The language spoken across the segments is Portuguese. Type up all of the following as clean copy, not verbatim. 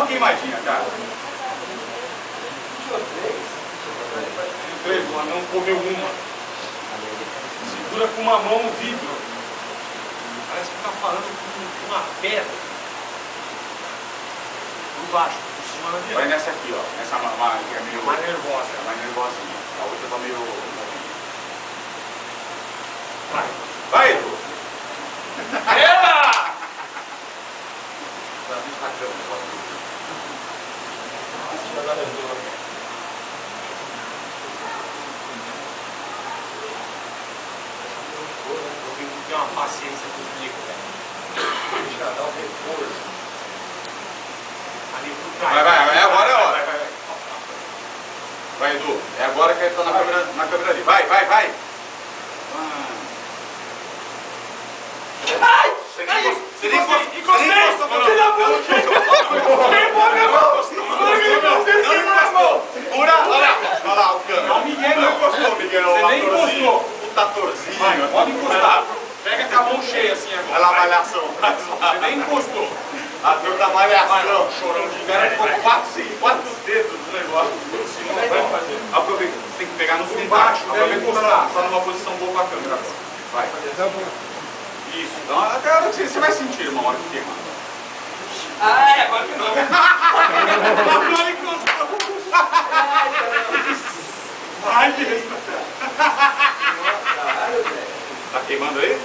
uma queimadinha, cara. O anão comeu uma. Segura com uma mão o vidro. Parece que tá falando com uma pedra. Por baixo, por cima na direita. Vai nessa aqui, ó. Nessa que é meio mais nervosa. É mais nervosinha. A outra tá meio... Vai. Vai, Edu. Ela! Tem uma paciência comigo, velho. Já dá um reforço. Ali pro trás. Vai, agora é a hora. Vai, Edu. É agora que ele tá na câmera ali. Vai. Ai! Você nem encostou. Filho da puta! Pura, olha lá o câmera. Não encostou, Miguel. Você nem encostou. Puta torzinho. Vai, pode encostar. Pega com a mão cheia assim agora. Olha lá a malhação. Você nem encostou. A dor da malhação. Chorão de inverno ficou 4 dedos do negócio. Não vai fazer. Aproveita. Tem que pegar no fim embaixo. Aproveita que tá numa posição boa com a câmera. Vai. Isso. Então, até a hora que você vai sentir uma hora que queima. Ai, agora que não. Agora encostou. Vai, besta. Tá queimando aí?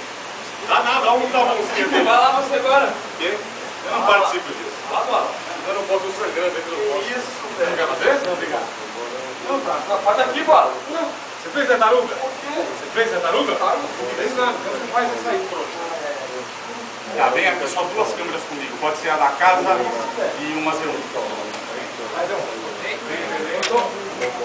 Dá nada, dá um mãozinha. Vai lá você agora. O quê? Eu não participo disso. Lá, bola. Eu não posso segredo aqui no posto. Isso, velho. Não quer fazer? Não, obrigado. Não, tá. Faz aqui, bola. Não. Você fez tartaruga? Por quê? Você fez tartaruga? Claro, não fez nada. Então você faz isso aí, trouxa. Tá, vem aqui, só 2 câmeras comigo. Pode ser a da casa e uma Z1. Vem.